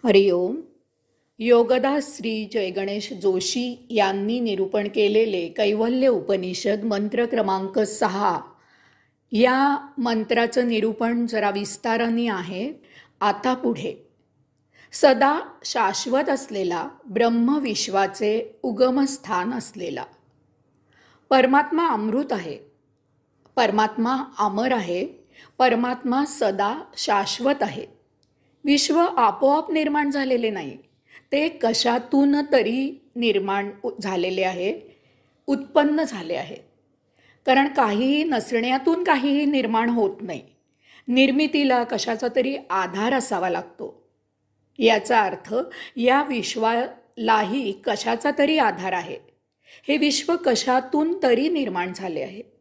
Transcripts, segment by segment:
हरिओम. योगदास श्री जयगणेश जोशी यांनी निरूपण केलेले कैवल्य उपनिषद मंत्र क्रमांक 6 या मंत्राचं निरूपण जरा विस्ताराने आहे. आता पुढे. सदा शाश्वत असलेला ब्रह्मविश्वाचे उगमस्थान असलेला परमात्मा अमृत आहे. परमात्मा अमर आहे. परमात्मा सदा शाश्वत आहे. विश्व आपोआप निर्माण झालेले नाही, ते कशातून तरी निर्माण झालेले आहे, उत्पन्न झाले आहे. कारण काहीही नसण्यातून काहीही निर्माण होत नाही. निर्मितीला कशाचा तरी आधार असावा लागतो. याचा अर्थ या विश्वालाही कशाचा तरी आधार आहे. हे विश्व कशातून तरी निर्माण झाले आहे.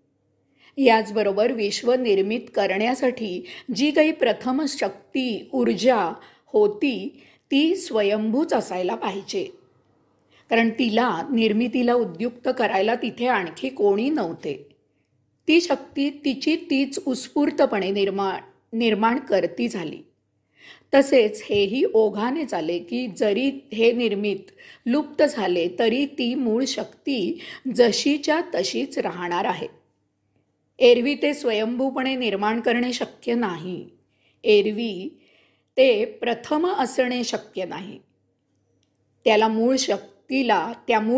याचबरोबर विश्व निर्मित करण्यासाठी जी काही प्रथम शक्ती ऊर्जा होती ती स्वयंभूच असायला पाहिजे. कारण तिला निर्मितीला उद्युक्त करायला तिथे आणखी कोणी नव्हते. ती शक्ती तिची तीच उत्स्फूर्तपणे निर्माण करती झाली. तसेच हेही ओघाने चाले की जरी हे निर्मित लुप्त झाले तरी ती मूळ शक्ती जशीच्या तशीच राहणार आहे. एरवी ते स्वयंभूपणे निर्माण करणे शक्य नाही. एरवी ते प्रथम असणे शक्य नाही. त्या मूळ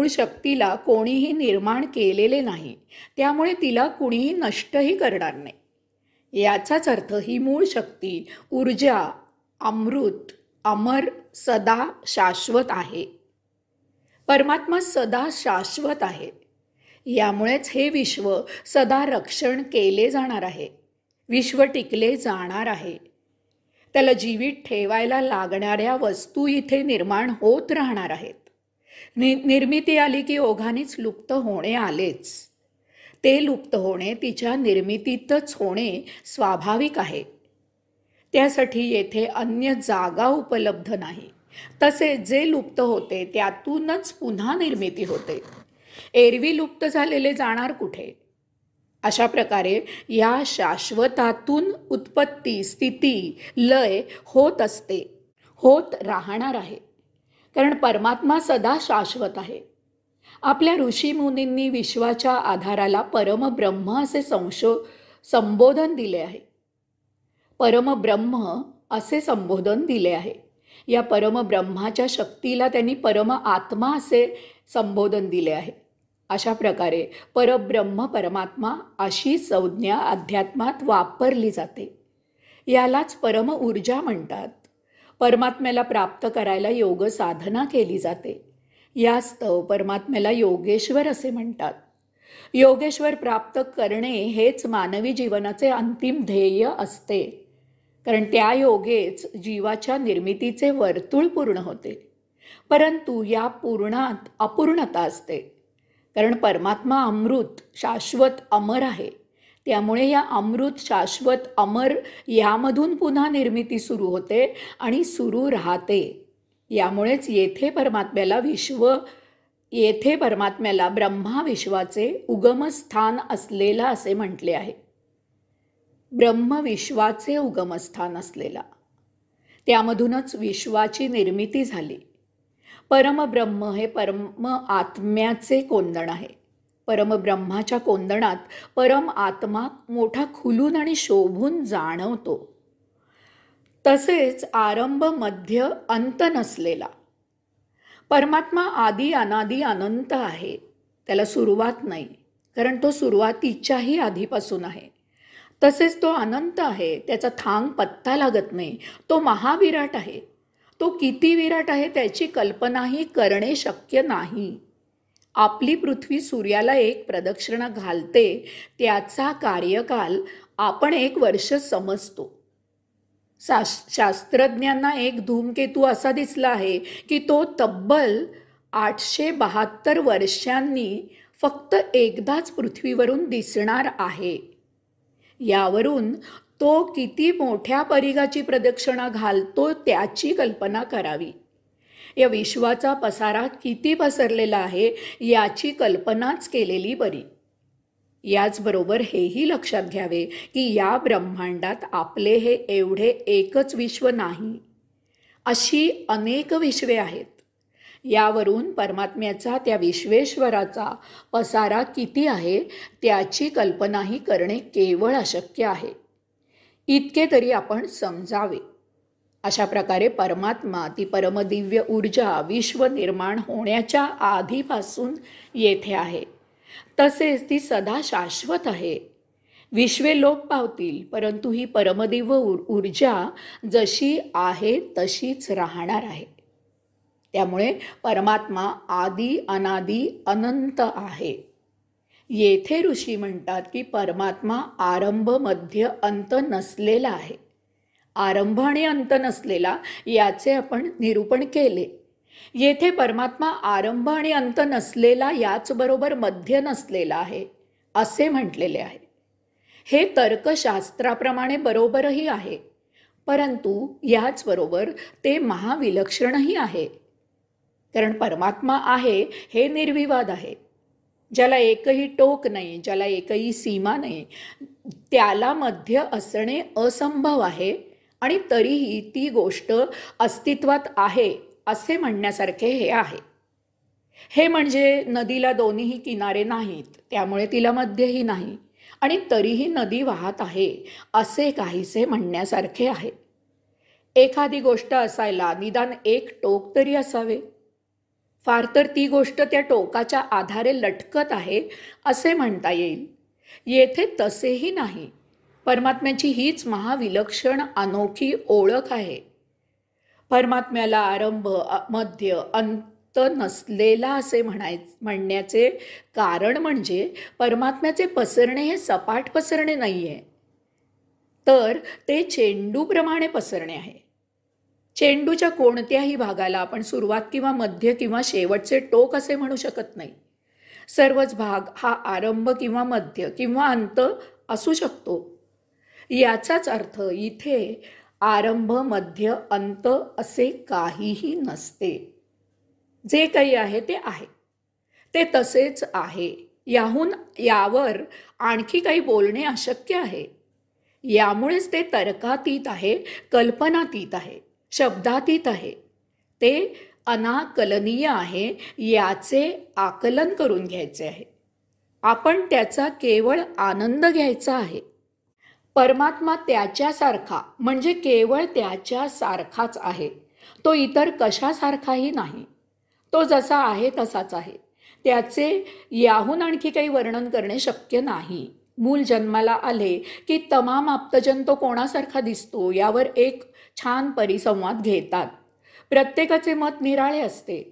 शक्तीला कोणीही निर्माण केलेले नाही. त्यामुळे तिला कुणीही नष्टही करणार नाही. याचाच अर्थ ही मूळ शक्ती ऊर्जा अमृत अमर सदा शाश्वत आहे. परमात्मा सदा शाश्वत आहे. यामुळेच हे विश्व सदा रक्षण केले जाणार आहे. विश्व टिकले जाणार आहे. त्याला जीवित ठेवायला लागणाऱ्या वस्तू इथे निर्माण होत राहणार आहेत. निर्मिती आली की ओघानेच लुप्त होणे आलेच. ते लुप्त होणे तिच्या निर्मितीतच होणे स्वाभाविक आहे. त्यासाठी येथे अन्य जागा उपलब्ध नाही. तसे जे लुप्त होते त्यातूनच पुन्हा निर्मिती होते. एरवी लुप्त झालेले जाणार कुठे? अशा प्रकारे या शाश्वतातून उत्पत्ती स्थिती लय होत असते, होत राहणार आहे. कारण परमात्मा सदा शाश्वत आहे. आपल्या ऋषीमुनींनी विश्वाच्या आधाराला परमब्रह्म असे संबोधन दिले आहे. परमब्रह्म असे संबोधन दिले आहे. या परमब्रह्माच्या शक्तीला त्यांनी परम आत्मा असे संबोधन दिले आहे. अशा प्रकारे परब्रह्म परमात्मा अशी संज्ञा अध्यात्मात वापरली जाते. यालाच परम ऊर्जा म्हणतात. परमात्म्याला प्राप्त करायला योग साधना केली जाते. यास्तव परमात्म्याला योगेश्वर असे म्हणतात. योगेश्वर प्राप्त करणे हेच मानवी जीवनाचे अंतिम ध्येय असते. कारण त्या योगेच जीवाच्या निर्मितीचे वर्तुळ पूर्ण होते. परंतु या पूर्णात अपूर्णता असते. कारण परमात्मा अमृत शाश्वत अमर आहे. त्यामुळे या अमृत शाश्वत अमर यामधून पुन्हा निर्मिती सुरू होते आणि सुरू राहते. यामुळेच येथे परमात्म्याला ब्रह्मा विश्वाचे उगमस्थान असलेला असे म्हटले आहे. ब्रह्मविश्वाचे उगमस्थान असलेला. त्यामधूनच विश्वाची निर्मिती झाली. परमब्रह्म हे परम आत्म्याचे कोंदण आहे. परमब्रह्माच्या कोंदणात परम आत्मा मोठा खुलून आणि शोभून जाणवतो. तसेच आरंभ मध्य अंत नसलेला. परमात्मा आदी अनादी अनंत आहे. त्याला सुरुवात नाही, कारण तो सुरुवातीच्याही आधीपासून आहे. तसेच तो अनंत आहे. त्याचा थांग पत्ता लागत नाही. तो महाविराट आहे. तो किती विराट आहे त्याची कल्पनाही करणे शक्य नाही. आपली पृथ्वी सूर्याला एक प्रदक्षिणा घालते त्याचा कार्यकाल आपण 1 वर्ष समजतो. शास्त्रज्ञांना एक धूमकेतू असा दिसला आहे की तो तब्बल 872 वर्षांनी फक्त एकदाच पृथ्वीवरून दिसणार आहे. यावरून तो किती मोठ्या परिघाची प्रदक्षिणा घालतो त्याची कल्पना करावी. या विश्वाचा पसारा किती पसरलेला आहे याची कल्पनाच केलेली बरी. याचबरोबर हेही लक्षात घ्यावे की या ब्रह्मांडात आपले हे एवढे एकच विश्व नाही. अशी अनेक विश्वे आहेत. यावरून परमात्म्याचा, त्या विश्वेश्वराचा पसारा किती आहे त्याची कल्पनाही करणे केवळ अशक्य आहे. इतके तरी आपण समजावे. अशा प्रकारे परमात्मा, ती परमदिव्य ऊर्जा, विश्व निर्माण होण्याच्या आधीपासून येथे आहे. तसेच ती सदा शाश्वत आहे. विश्वे लोप पावतील, परंतु ही परमदिव्य ऊर्जा जशी आहे तशीच राहणार आहे. त्यामुळे परमात्मा आदी अनादी अनंत आहे. येथे ऋषी म्हणतात की परमात्मा आरंभ मध्य अंत नसलेला आहे. आरंभ आणि अंत नसलेला याचे आपण निरूपण केले. येथे परमात्मा आरंभ आणि अंत नसलेला याचबरोबर मध्य नसलेला आहे असे म्हटलेले आहे. हे तर्कशास्त्राप्रमाणे बरोबरही आहे, परंतु याचबरोबर ते महाविलक्षणही आहे. कारण परमात्मा आहे हे निर्विवाद आहे. ज्याला एकही टोक नाही, ज्याला एकही सीमा नाही, त्याला मध्य असणे असंभव आहे. आणि तरीही ती गोष्ट अस्तित्वात आहे असे म्हणण्यासारखे हे आहे. हे म्हणजे नदीला दोन्हीही किनारे नाहीत, त्यामुळे तिला मध्यही नाही, आणि तरीही नदी वाहत आहे असे काहीसे म्हणण्यासारखे आहे. एखादी गोष्ट असायला निदान एक टोक तरी असावे. फार तर ती गोष्ट त्या टोकाच्या आधारे लटकत आहे असे म्हणता येईल. येथे तसेही नाही. परमात्म्याची हीच महाविलक्षण अनोखी ओळख आहे. परमात्म्याला आरंभ मध्य अंत नसलेला असे म्हणण्याचे कारण म्हणजे परमात्म्याचे पसरणे हे सपाट पसरणे नाही आहे, तर ते चेंडूप्रमाणे पसरणे आहे. चेंडूच्या कोणत्याही भागाला आपण सुरुवात किंवा मध्य किंवा शेवटचे टोक असे म्हणू शकत नाही. सर्वच भाग हा आरंभ किंवा मध्य किंवा अंत असू शकतो. याचाच अर्थ इथे आरंभ मध्य अंत असे काहीही नसते. जे काही आहे ते आहे, ते तसेच आहे. यावर आणखी काही बोलणे अशक्य आहे. यामुळेच ते तर्कातीत आहे, कल्पनातीत आहे, शब्दातीत आहे. ते अनाकलनीय आहे. याचे आकलन करून घ्यायचे आहे. आपण त्याचा केवळ आनंद घ्यायचा आहे. परमात्मा त्याच्यासारखा म्हणजे केवळ त्याच्यासारखाच आहे. तो इतर कशासारखाही नाही. तो जसा आहे तसाच आहे. त्याचे याहून आणखी काही वर्णन करणे शक्य नाही. मूल जन्माला आले की तमाम आप्तजन तो कोणासारखा दिसतो यावर एक छान परिसंवाद घेतात. प्रत्येकाचे मत निराळे असते.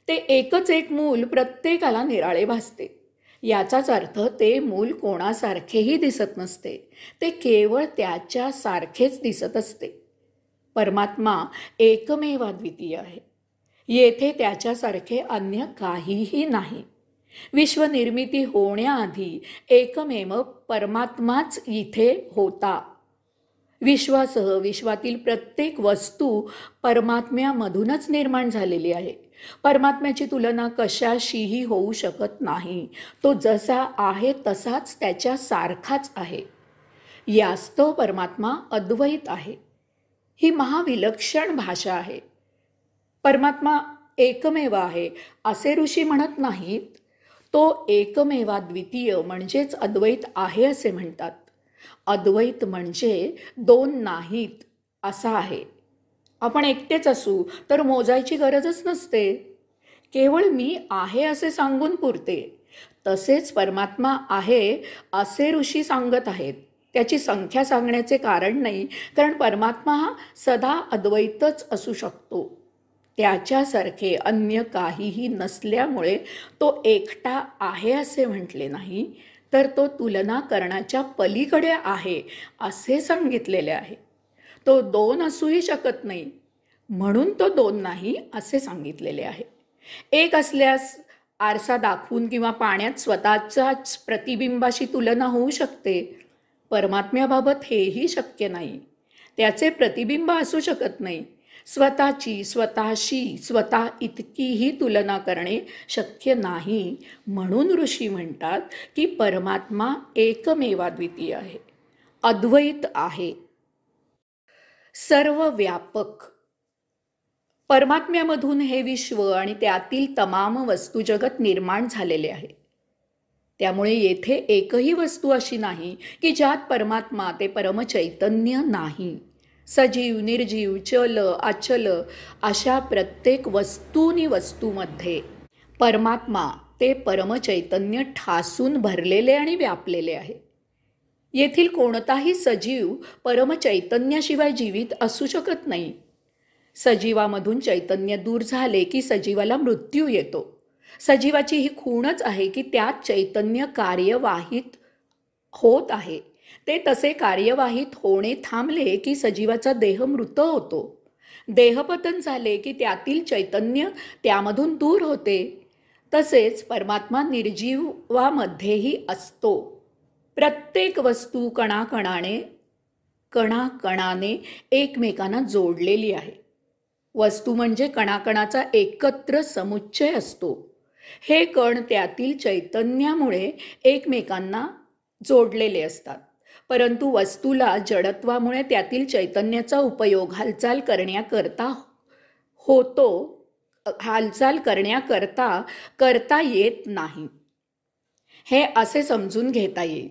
ते एकच एक मूल प्रत्येकाला निराळे भासते. याचाच अर्थ ते मूल कोणासारखेही दिसत नसते. ते केवळ त्याच्यासारखेच दिसत असते. परमात्मा एकमेवाद्वितीय आहे. येथे त्याच्यासारखे अन्य काहीही नाही. विश्वनिर्मिती होण्याआधी एकमेव परमात्माच इथे होता. विश्वासह विश्वातील प्रत्येक वस्तू परमात्म्यामधूनच निर्माण झालेली आहे. परमात्म्याची तुलना कशाशीही होऊ शकत नाही. तो जसा आहे तसाच त्याच्यासारखाच आहे. यास्तव परमात्मा अद्वैत आहे. ही महाविलक्षण भाषा आहे. परमात्मा एकमेव आहे असे ऋषी म्हणत नाहीत. तो एकमेवाद्वितीय म्हणजेच अद्वैत आहे असे म्हणतात. अद्वैत म्हणजे दोन नाहीत असा आहे. आपण एकटेच असू तर मोजायची गरजच नसते. केवळ मी आहे असे सांगून पुरते. तसेच परमात्मा आहे असे ऋषी सांगत आहेत. त्याची संख्या सांगण्याचे कारण नाही, कारण परमात्मा हा सदा अद्वैतच असू शकतो. त्याच्यासारखे अन्य काहीही नसल्यामुळे तो एकटा आहे असे म्हटले नाही, तर तो तुलना करण्याच्या पलीकडे आहे असे सांगितलेले आहे. तो दोन असूही शकत नाही, म्हणून तो दोन नाही असे सांगितलेले आहे. एक असल्यास आरसा दाखवून किंवा पाण्यात स्वतःच्याच प्रतिबिंबाशी तुलना होऊ शकते. परमात्म्याबाबत हेही शक्य नाही. त्याचे प्रतिबिंब असू शकत नाही. स्वतःची स्वतःशी स्वतः इतकीही तुलना करणे शक्य नाही. म्हणून ऋषी म्हणतात की परमात्मा एकमेवाद्वितीय आहे, अद्वैत आहे, सर्व व्यापक. परमात्म्यामधून हे विश्व आणि त्यातील तमाम वस्तुजगत निर्माण झालेले आहे. त्यामुळे येथे एकही वस्तू अशी नाही की ज्यात परमात्मा ते परमचैतन्य नाही. सजीव, निर्जीव, चल, अचल अशा प्रत्येक वस्तूनी वस्तूमध्ये परमात्मा ते परमचैतन्य ठासून भरलेले आणि व्यापलेले आहे. येथील कोणताही सजीव परमचैतन्याशिवाय जीवित असू शकत नाही. सजीवामधून चैतन्य दूर झाले की सजीवाला मृत्यू येतो. सजीवाची ही खूणच आहे की त्यात चैतन्य कार्यवाहित होत आहे. ते तसे कार्यवाहित होणे थांबले की सजीवाचा देह मृत होतो. देहपतन झाले की त्यातील चैतन्य त्यामधून दूर होते. तसेच परमात्मा निर्जीवामध्येही असतो. प्रत्येक वस्तू कणाकणाने एकमेकांना जोडलेली आहे. वस्तू म्हणजे कणाकणाचा एकत्र समुच्चय असतो. हे कण त्यातील चैतन्यामुळे एकमेकांना जोडलेले असतात. परंतु वस्तूला जडत्वामुळे त्यातील चैतन्याचा उपयोग हालचाल करण्याकरता करता येत नाही. हे असे समजून घेता येईल.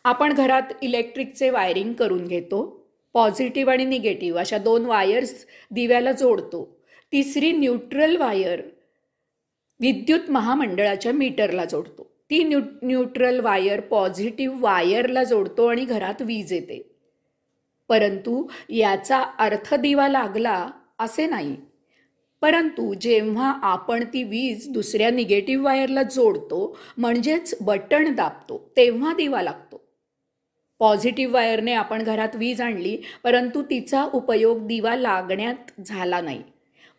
आपण घरात इलेक्ट्रिकचे वायरिंग करून घेतो. पॉझिटिव्ह आणि निगेटिव्ह अशा 2 वायर्स दिव्याला जोडतो. तिसरी न्यूट्रल वायर विद्युत महामंडळाच्या मीटरला जोडतो. ती न्यूट्रल वायर पॉझिटिव्ह वायरला जोडतो आणि घरात वीज येते. परंतु याचा अर्थ दिवा लागला असे नाही. परंतु जेव्हा आपण ती वीज दुसऱ्या निगेटिव्ह वायरला जोडतो म्हणजेच बटण दाबतो तेव्हा दिवा लागतो. पॉझिटिव्ह वायरने आपण घरात वीज आणली परंतु तिचा उपयोग दिवा लागण्यात झाला नाही.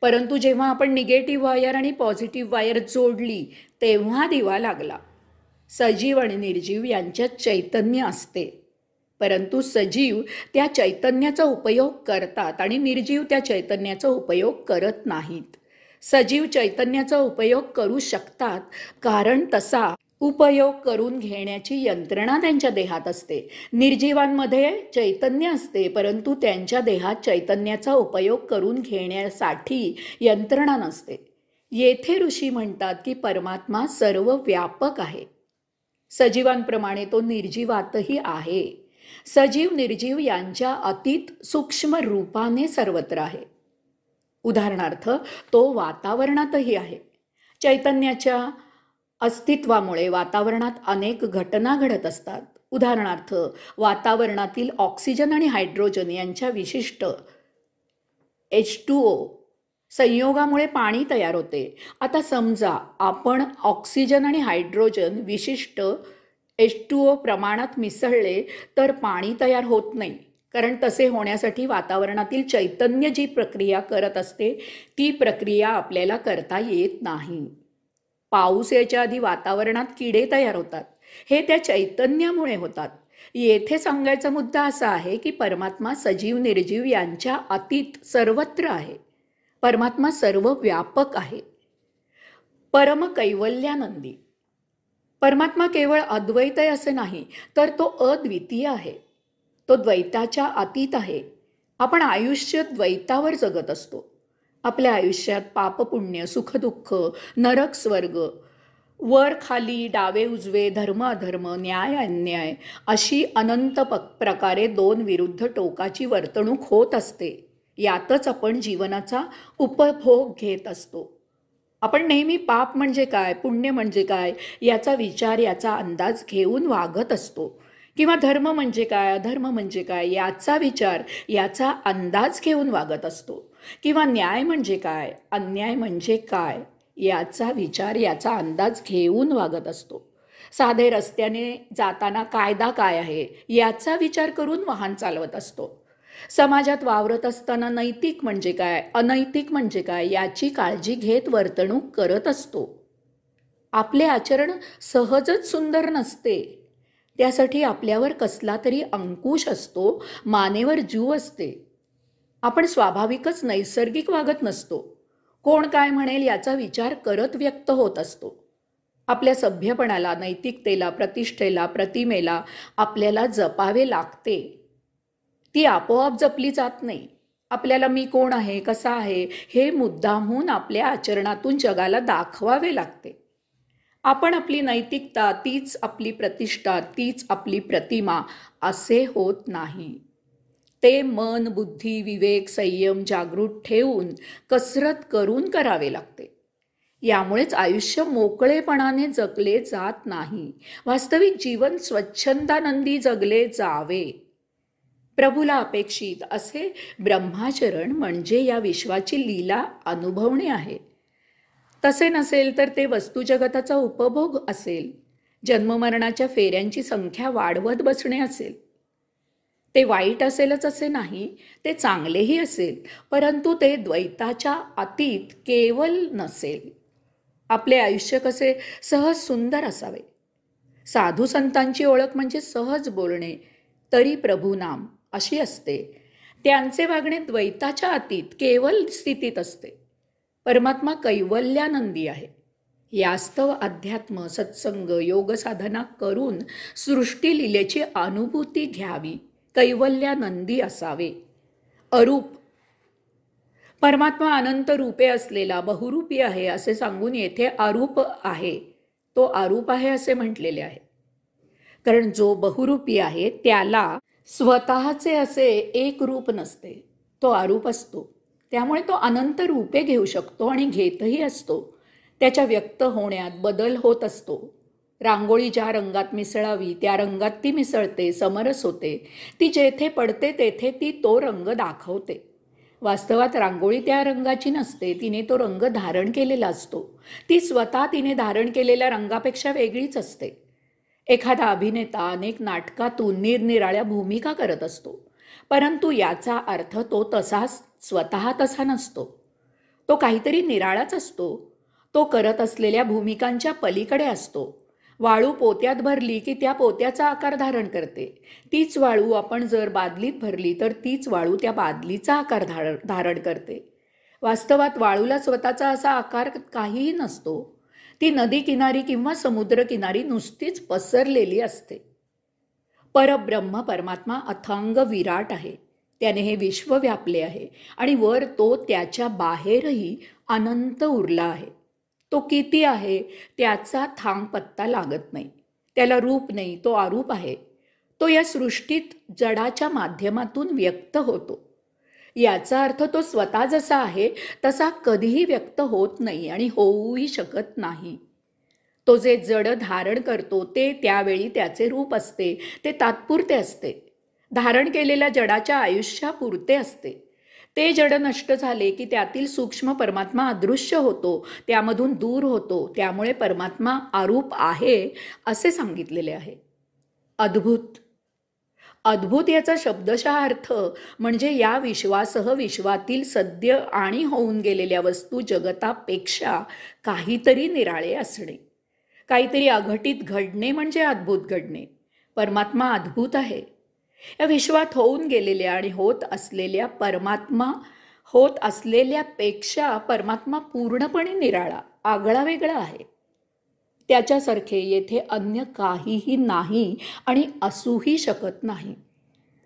परंतु जेव्हा आपण निगेटिव्ह वायर आणि पॉझिटिव्ह वायर जोडली तेव्हा दिवा लागला. सजीव आणि निर्जीव यांच्यात चैतन्य असते. परंतु सजीव त्या चैतन्याचा उपयोग करतात आणि निर्जीव त्या चैतन्याचा उपयोग करत नाहीत. सजीव चैतन्याचा उपयोग करू शकतात कारण तसा उपयोग करून घेण्याची यंत्रणा त्यांच्या देहात असते. निर्जीवांमध्ये चैतन्य असते परंतु त्यांच्या देहात चैतन्याचा उपयोग करून घेण्यासाठी यंत्रणा नसते. येथे ऋषी म्हणतात की परमात्मा सर्व व्यापक आहे. सजीवांप्रमाणे तो निर्जीवातही आहे. सजीव निर्जीव यांच्या अतीत सूक्ष्म रूपाने सर्वत्र आहे. उदाहरणार्थ तो वातावरणातही आहे. चैतन्याच्या अस्तित्वामुळे वातावरणात अनेक घटना घडत असतात. उदाहरणार्थ वातावरणातील ऑक्सिजन आणि हायड्रोजन यांच्या विशिष्ट H2O संयोगामुळे पाणी तयार होते. आता समजा आपण ऑक्सिजन आणि हायड्रोजन विशिष्ट H2O प्रमाणात मिसळले तर पाणी तयार होत नाही. कारण तसे होण्यासाठी वातावरणातील चैतन्य जी प्रक्रिया करत असते ती प्रक्रिया आपल्याला करता येत नाही. पाऊस याच्या आधी वातावरणात किडे तयार होतात. हे त्या चैतन्यामुळे होतात. येथे सांगायचा मुद्दा असा आहे की परमात्मा सजीव निर्जीव यांच्या अतीत सर्वत्र आहे. परमात्मा सर्व व्यापक आहे. परम कैवल्यानंदी परमात्मा केवळ अद्वैत असे नाही तर तो अद्वितीय आहे. तो द्वैताच्या अतीत आहे. आपण आयुष्य द्वैतावर जगत असतो. आपल्या आयुष्यात पापपुण्य, सुखदुःख, नरक स्वर्ग, वर खाली, डावे उजवे, धर्म अधर्म, न्याय अन्याय अशी अनंत प्रकारे 2 विरुद्ध टोकाची वर्तणूक होत असते. यातच आपण जीवनाचा उपभोग घेत असतो. आपण नेहमी पाप म्हणजे काय, पुण्य म्हणजे काय याचा विचार, याचा अंदाज घेऊन वागत असतो. किंवा धर्म म्हणजे काय, अधर्म म्हणजे काय याचा विचार, याचा अंदाज घेऊन वागत असतो. किंवा न्याय म्हणजे काय, अन्याय म्हणजे काय याचा विचार, याचा अंदाज घेऊन वागत असतो. साधे रस्त्याने जाताना कायदा काय आहे याचा विचार करून वाहन चालवत असतो. समाजात वावरत असताना नैतिक म्हणजे काय, अनैतिक म्हणजे काय याची काळजी घेत वर्तणूक करत असतो. आपले आचरण सहजच सुंदर नसते. त्यासाठी आपल्यावर कसला तरी अंकुश असतो, मानेवर जूव असते. आपण स्वाभाविकच नैसर्गिक वागत नसतो. कोण काय म्हणेल याचा विचार करत व्यक्त होत असतो. आपल्या सभ्यपणाला, नैतिकतेला, प्रतिष्ठेला, प्रतिमेला आपल्याला जपावे लागते. ती आपोआप जपली जात नाही. आपल्याला मी कोण आहे, कसा आहे, हे मुद्दामहून आपल्या आचरणातून जगाला दाखवावे लागते. आपण आपली नैतिकता, तीच आपली प्रतिष्ठा, तीच आपली प्रतिमा असे होत नाही. ते मन, बुद्धी, विवेक, संयम जागृत ठेवून कसरत करून करावे लागते. यामुळेच आयुष्य मोकळेपणाने जगले जात नाही. वास्तविक जीवन स्वच्छंदानंदी जगले जावे. प्रभूला अपेक्षित असे ब्रह्माचरण म्हणजे या विश्वाची लीला अनुभवणे आहे. तसे नसेल तर ते वस्तुजगताचा उपभोग असेल, जन्ममरणाच्या फेऱ्यांची संख्या वाढवत बसणे असेल. ते वाईट असेलच असे नाही, ते चांगलेही असेल, परंतु ते द्वैताच्या अतीत केवल नसेल. आपले आयुष्य कसे सहज सुंदर असावे. साधू संतांची ओळख म्हणजे सहज बोलणे, तरी प्रभुनाम अशी असते. त्यांचे वागणे द्वैताच्या अतीत केवल स्थितीत असते. परमात्मा कैवल्यानंदी आहे. यास्तव अध्यात्म, सत्संग, योग साधना करून सृष्टी लीलेची अनुभूती घ्यावी. कैवल्यानंदी असावे. अरूप, परमात्मा अनंत रूपे असलेला बहुरूपी आहे असे सांगून येथे अरूप आहे, तो अरूप आहे असे म्हटलेले आहे. कारण जो बहुरूपी आहे त्याला स्वतःचे असे एक रूप नसते, तो अरूप असतो. त्यामुळे तो अनंत रूपे घेऊ शकतो आणि घेतही असतो. त्याच्या व्यक्त होण्यात बदल होत असतो. रांगोळी ज्या रंगात मिसळावी त्या रंगात ती मिसळते, समरस होते. ती जेथे पडते तेथे ती तो रंग दाखवते. वास्तवात रांगोळी त्या रंगाची नसते, तिने तो रंग धारण केलेला असतो. ती स्वतः तिने धारण केलेल्या रंगापेक्षा वेगळीच असते. एखादा अभिनेता अनेक नाटकातून निरनिराळ्या भूमिका करत असतो, परंतु याचा अर्थ तो तसाच स्वतः तसा नसतो. तो काहीतरी निराळाच असतो. तो करत असलेल्या भूमिकांच्या पलीकडे असतो. वाळू पोत्यात भरली की त्या पोत्याचा आकार धारण करते. तीच वाळू आपण जर बादलीत भरली तर तीच वाळू त्या बादलीचा आकार धारण करते. वास्तवात वाळूला स्वतःचा असा आकार काहीही नसतो. ती नदी किनारी किंवा समुद्र किनारी नुसतीच पसरलेली असते. परब्रह्म परमात्मा अथांग विराट आहे. त्याने हे विश्व व्यापले आहे आणि वर तो त्याच्या बाहेरही अनंत उरला आहे. तो किती आहे त्याचा थांग पत्ता लागत नाही. त्याला रूप नाही, तो अरूप आहे. तो या सृष्टीत जडाच्या माध्यमातून व्यक्त होतो. याचा अर्थ तो स्वतः जसा आहे तसा कधीही व्यक्त होत नाही आणि होऊही शकत नाही. तो जे जड धारण करतो ते त्यावेळी त्याचे रूप असते, ते तात्पुरते असते. धारण केलेल्या जडाच्या आयुष्यापुरते असते. ते जड नष्ट झाले की त्यातील सूक्ष्म परमात्मा अदृश्य होतो, त्यामधून दूर होतो. त्यामुळे परमात्मा अरूप आहे असे सांगितलेले आहे. अद्भुत, अद्भुत याचा शब्दशः अर्थ म्हणजे या विश्वासह विश्वातील सद्य आणि होऊन गेलेल्या वस्तू जगतापेक्षा काहीतरी निराळे असणे. काहीतरी अघटित घडणे म्हणजे अद्भुत घडणे. परमात्मा अद्भुत आहे. या विश्वात होऊन गेलेल्या आणि होत असलेल्यापेक्षा परमात्मा पूर्णपणे निराळा, आगळा वेगळा आहे. त्याच्यासारखे येथे अन्य काहीही नाही आणि असूही शकत नाही.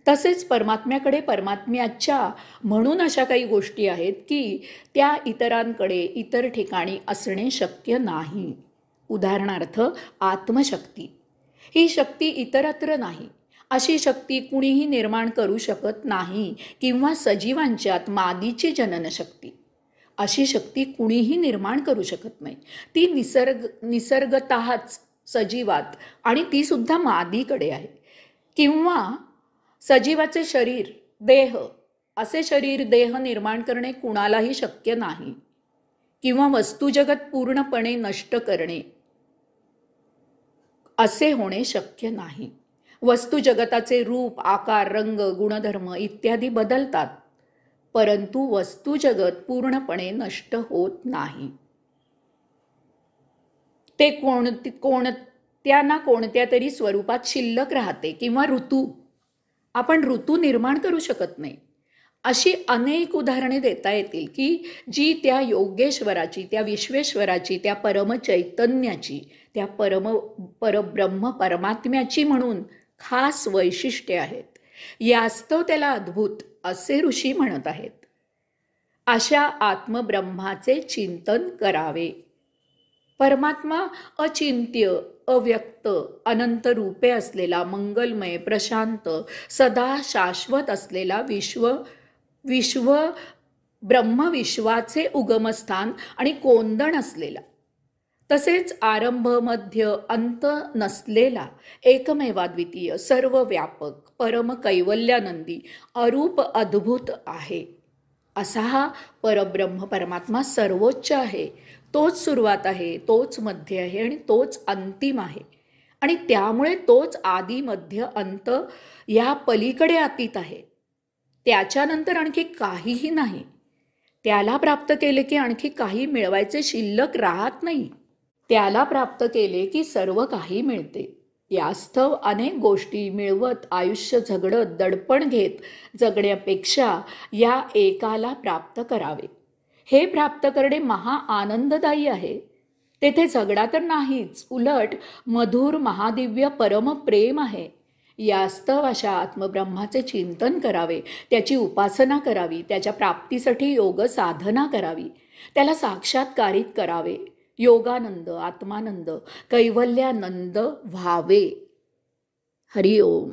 तसेच परमात्म्याकडे परमात्म्याच्या म्हणून अशा काही गोष्टी आहेत की त्या इतरांकडे इतर ठिकाणी असणे शक्य नाही. उदाहरणार्थ आत्मशक्ती. ही शक्ती इतरत्र नाही. अशी शक्ती कुणीही निर्माण करू शकत नाही. किंवा सजीवांच्यात मादीची जननशक्ती, अशी शक्ती कुणीही निर्माण करू शकत नाही. ती निसर्गतःच सजीवात आणि ती सुद्धा मादीकडे आहे. किंवा सजीवाचे शरीर, देह, असे शरीर देह निर्माण करणे कुणालाही शक्य नाही. किंवा वस्तुजगत पूर्णपणे नष्ट करणे असे होणे शक्य नाही. वस्तू जगताचे रूप, आकार, रंग, गुणधर्म इत्यादी बदलतात, परंतु वस्तू जगत पूर्णपणे नष्ट होत नाही. ते कोणत्या ना कोणत्या तरी स्वरूपात शिल्लक राहते. किंवा ऋतू, आपण ऋतू निर्माण करू शकत नाही. अशी अनेक उदाहरणे देता येतील की जी त्या योगेश्वराची, त्या विश्वेश्वराची, त्या परमचैतन्याची, त्या परब्रह्म परमात्म्याची म्हणून खास वैशिष्ट्ये आहेत. यास्तव त्याला अद्भुत असे ऋषी म्हणत आहेत. अशा आत्मब्रह्माचे चिंतन करावे. परमात्मा अचिंत्य, अव्यक्त, अनंत रूपे असलेला, मंगलमय, प्रशांत, सदा शाश्वत असलेला विश्व ब्रह्मविश्वाचे उगमस्थान आणि कोंदण असलेला, तसेच आरंभ, मध्य, अंत नसलेला, एकमेवाद्वितीय, सर्व व्यापक, परम कैवल्यानंदी, अरूप, अद्भुत आहे. असा हा परब्रह्म परमात्मा सर्वोच्च आहे. तोच सुरुवात आहे, तोच मध्य आहे आणि तोच अंतिम आहे. आणि त्यामुळे तोच आदी, मध्य, अंत या पलीकडे अतीत आहे. त्याच्यानंतर आणखी काहीही नाही. त्याला प्राप्त केले की आणखी काही मिळवायचे शिल्लक राहत नाही. त्याला प्राप्त केले की सर्व काही मिळते. यास्तव अनेक गोष्टी मिळवत आयुष्य झगडत दडपण घेत जगण्यापेक्षा या एकाला प्राप्त करावे. हे प्राप्त करणे महा आनंददायी आहे. तेथे झगडा तर नाहीच, उलट मधुर महादिव्य परम प्रेम आहे. यास्तव अशा आत्मब्रह्माचे चिंतन करावे, त्याची उपासना करावी, त्याच्या प्राप्तीसाठी योग साधना करावी, त्याला साक्षात्कारित करावे, योगानंद, आत्मानंद, कैवल्यानंद व्हावे. हरिओम.